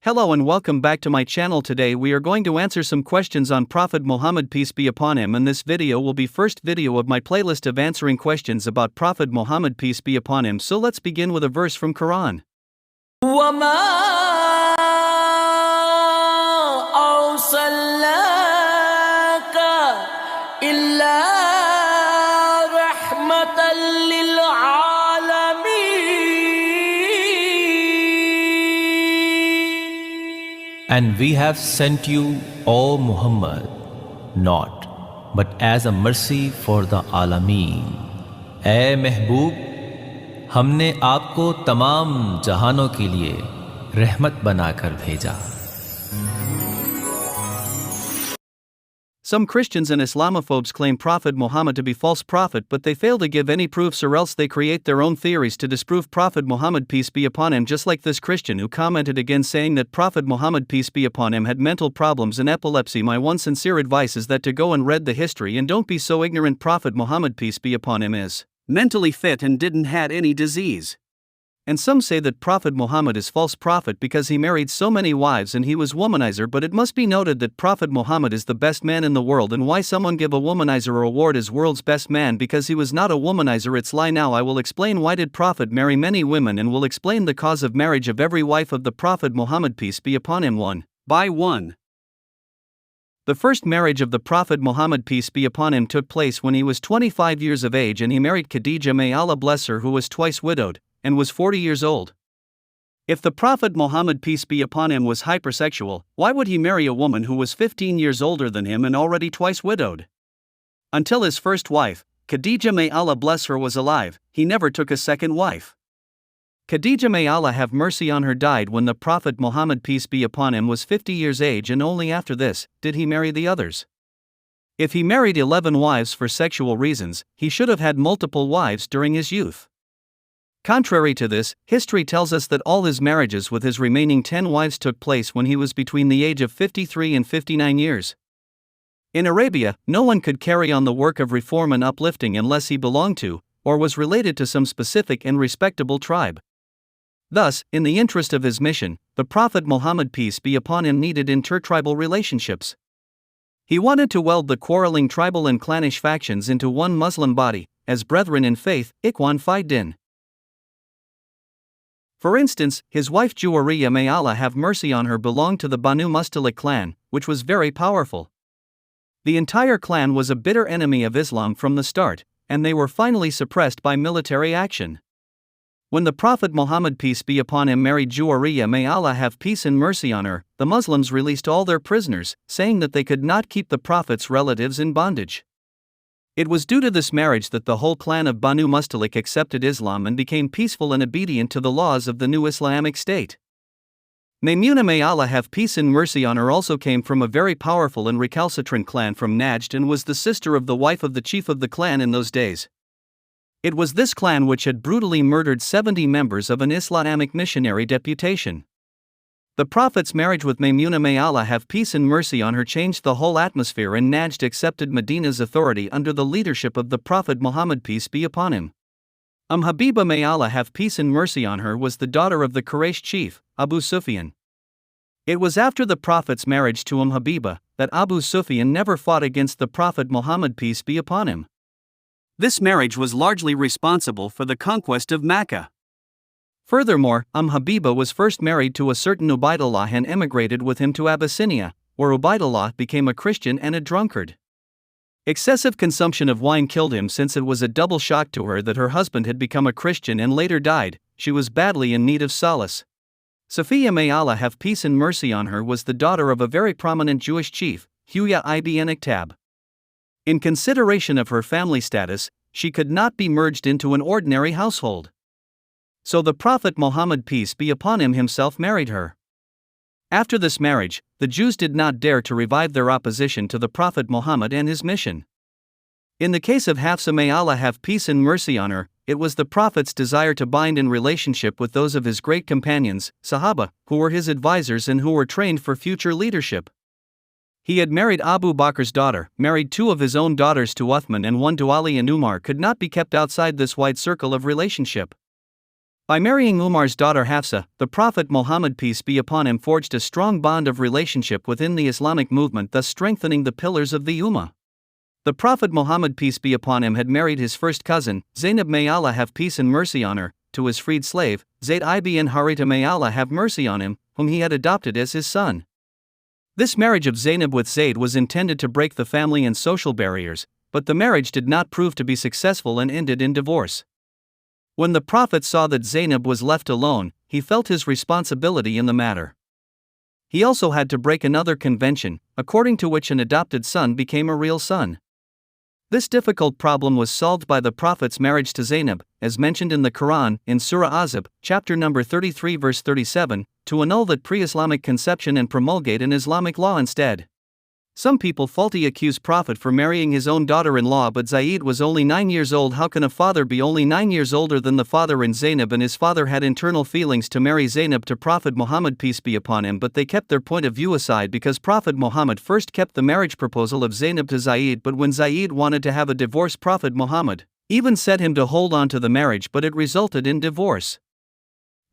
Hello and welcome back to my channel. Today we are going to answer some questions on Prophet Muhammad, peace be upon him, and this video will be first video of my playlist of answering questions about Prophet Muhammad, peace be upon him. So let's begin with a verse from Quran. وَمَا أَرْسَلْنَاكَ إِلَّا رَحْمَةً لِلْعَالَمِينَ. And we have sent you, O Muhammad, not but as a mercy for the Alameen. ए महबूब, हमने आपको तमाम जहानों के लिए रहमत बनाकर भेजा. Some Christians and Islamophobes claim Prophet Muhammad to be false prophet, but they fail to give any proofs, or else they create their own theories to disprove Prophet Muhammad, peace be upon him, just like this Christian who commented again saying that Prophet Muhammad, peace be upon him, had mental problems and epilepsy. My one sincere advice is that to go and read the history and don't be so ignorant. Prophet Muhammad, peace be upon him, is mentally fit and didn't had any disease. And some say that Prophet Muhammad is false prophet because he married so many wives and he was womanizer, but it must be noted that Prophet Muhammad is the best man in the world. And why someone give a womanizer award as world's best man? Because he was not a womanizer, it's lie. Now I will explain why did Prophet marry many women, and will explain the cause of marriage of every wife of the Prophet Muhammad, peace be upon him, one by one. The first marriage of the Prophet Muhammad, peace be upon him, took place when he was 25 years of age, and he married Khadija, may Allah bless her, who was twice widowed and was 40 years old. If the Prophet Muhammad, peace be upon him, was hypersexual, why would he marry a woman who was 15 years older than him and already twice widowed? Until his first wife, Khadija, may Allah bless her, was alive, he never took a second wife. Khadija, may Allah have mercy on her, died when the Prophet Muhammad, peace be upon him, was 50 years age, and only after this did he marry the others. If he married 11 wives for sexual reasons, he should have had multiple wives during his youth. Contrary to this, history tells us that all his marriages with his remaining 10 wives took place when he was between the age of 53 and 59 years. In Arabia, no one could carry on the work of reform and uplifting unless he belonged to, or was related to, some specific and respectable tribe. Thus, in the interest of his mission, the Prophet Muhammad, peace be upon him, needed intertribal relationships. He wanted to weld the quarreling tribal and clannish factions into one Muslim body, as brethren in faith, Ikhwan fi Din. For instance, his wife Juwariya, may Allah have mercy on her, belonged to the Banu Mustalik clan, which was very powerful. The entire clan was a bitter enemy of Islam from the start, and they were finally suppressed by military action. When the Prophet Muhammad, peace be upon him, married Juwariya, may Allah have peace and mercy on her, the Muslims released all their prisoners, saying that they could not keep the Prophet's relatives in bondage. It was due to this marriage that the whole clan of Banu Mustalik accepted Islam and became peaceful and obedient to the laws of the new Islamic state. Maymuna, may Allah have peace and mercy on her, also came from a very powerful and recalcitrant clan from Najd, and was the sister of the wife of the chief of the clan in those days. It was this clan which had brutally murdered 70 members of an Islamic missionary deputation. The Prophet's marriage with Maymuna, may Allah have peace and mercy on her, changed the whole atmosphere, and Najd accepted Medina's authority under the leadership of the Prophet Muhammad, peace be upon him. Habiba, may Allah have peace and mercy on her, was the daughter of the Quraysh chief, Abu Sufyan. It was after the Prophet's marriage to Habiba that Abu Sufyan never fought against the Prophet Muhammad, peace be upon him. This marriage was largely responsible for the conquest of Mecca. Furthermore, Habiba was first married to a certain Ubaidullah and emigrated with him to Abyssinia, where Ubaidullah became a Christian and a drunkard. Excessive consumption of wine killed him, since it was a double shock to her that her husband had become a Christian and later died. She was badly in need of solace. Safiya, may Allah have peace and mercy on her, was the daughter of a very prominent Jewish chief, Huyah ibn Akhtab. In consideration of her family status, she could not be merged into an ordinary household. So the Prophet Muhammad, peace be upon him, himself married her. After this marriage, the Jews did not dare to revive their opposition to the Prophet Muhammad and his mission. In the case of Hafsa, may Allah have peace and mercy on her, it was the Prophet's desire to bind in relationship with those of his great companions, Sahaba, who were his advisors and who were trained for future leadership. He had married Abu Bakr's daughter, married 2 of his own daughters to Uthman and 1 to Ali and Umar, could not be kept outside this wide circle of relationship. By marrying Umar's daughter Hafsa, the Prophet Muhammad peace be upon him forged a strong bond of relationship within the Islamic movement, thus strengthening the pillars of the Ummah. The Prophet Muhammad peace be upon him had married his first cousin, Zainab may Allah have peace and mercy on her, to his freed slave, Zayd ibn Haritha may Allah have mercy on him, whom he had adopted as his son. This marriage of Zainab with Zayd was intended to break the family and social barriers, but the marriage did not prove to be successful and ended in divorce. When the Prophet saw that Zainab was left alone, he felt his responsibility in the matter. He also had to break another convention, according to which an adopted son became a real son. This difficult problem was solved by the Prophet's marriage to Zainab, as mentioned in the Quran, in Surah Ahzab, chapter number 33 verse 37, to annul that pre-Islamic conception and promulgate an Islamic law instead. Some people falsely accuse Prophet for marrying his own daughter-in-law, but Zayd was only 9 years old. How can a father be only 9 years older than the father in Zainab? And his father had internal feelings to marry Zainab to Prophet Muhammad peace be upon him, but they kept their point of view aside because Prophet Muhammad first kept the marriage proposal of Zainab to Zayd, but when Zayd wanted to have a divorce, Prophet Muhammad even said him to hold on to the marriage, but it resulted in divorce.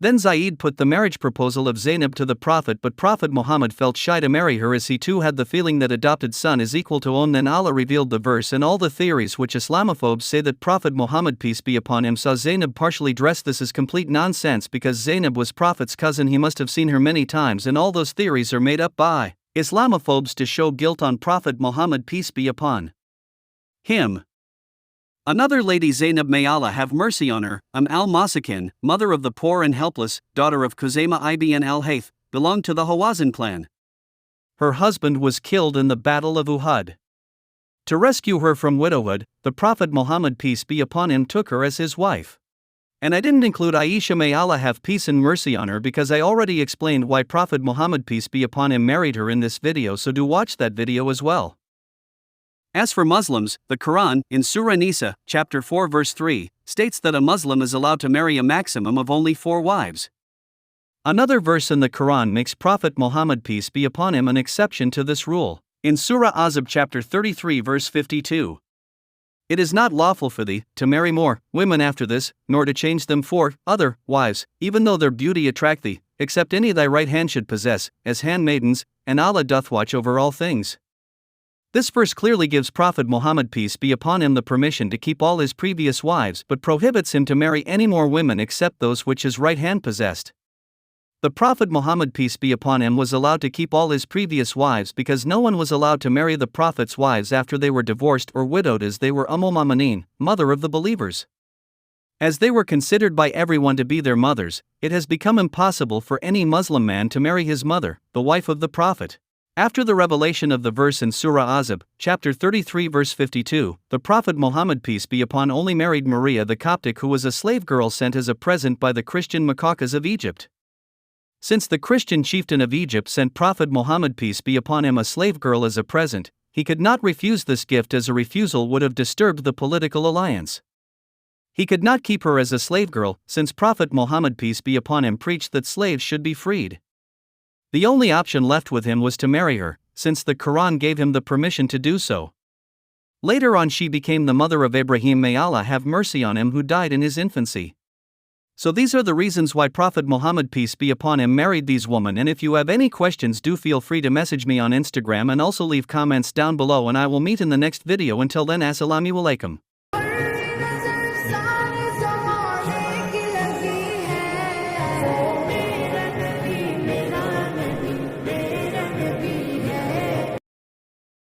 Then Zayd put the marriage proposal of Zainab to the Prophet, but Prophet Muhammad felt shy to marry her as he too had the feeling that adopted son is equal to own. Then Allah revealed the verse and all the theories which Islamophobes say that Prophet Muhammad peace be upon him saw Zainab partially dressed. This is complete nonsense because Zainab was Prophet's cousin. He must have seen her many times, and all those theories are made up by Islamophobes to show guilt on Prophet Muhammad peace be upon him. Another lady, Zainab may Allah have mercy on her, al-Masakin, mother of the poor and helpless, daughter of Khuzaymah ibn al-Hayth, belonged to the Hawazin clan. Her husband was killed in the Battle of Uhud. To rescue her from widowhood, the Prophet Muhammad peace be upon him took her as his wife. And I didn't include Aisha may Allah have peace and mercy on her because I already explained why Prophet Muhammad peace be upon him married her in this video, so do watch that video as well. As for Muslims, the Quran, in Surah Nisa, chapter 4 verse 3, states that a Muslim is allowed to marry a maximum of only 4 wives. Another verse in the Quran makes Prophet Muhammad peace be upon him an exception to this rule, in Surah Ahzab chapter 33 verse 52. It is not lawful for thee to marry more women after this, nor to change them for other wives, even though their beauty attract thee, except any thy right hand should possess, as handmaidens, and Allah doth watch over all things. This verse clearly gives Prophet Muhammad peace be upon him the permission to keep all his previous wives, but prohibits him to marry any more women except those which his right hand possessed. The Prophet Muhammad peace be upon him was allowed to keep all his previous wives because no one was allowed to marry the Prophet's wives after they were divorced or widowed, as they were Ummul Mu'minin, mother of the believers. As they were considered by everyone to be their mothers, it has become impossible for any Muslim man to marry his mother, the wife of the Prophet. After the revelation of the verse in Surah Ahzab, chapter 33 verse 52, the Prophet Muhammad peace be upon only married Maria the Coptic, who was a slave girl sent as a present by the Christian Makkakas of Egypt. Since the Christian chieftain of Egypt sent Prophet Muhammad peace be upon him a slave girl as a present, he could not refuse this gift, as a refusal would have disturbed the political alliance. He could not keep her as a slave girl, since Prophet Muhammad peace be upon him preached that slaves should be freed. The only option left with him was to marry her, since the Quran gave him the permission to do so. Later on she became the mother of Ibrahim may Allah have mercy on him, who died in his infancy. So these are the reasons why Prophet Muhammad peace be upon him married these women, and if you have any questions, do feel free to message me on Instagram and also leave comments down below, and I will meet in the next video. Until then, Assalamu alaikum.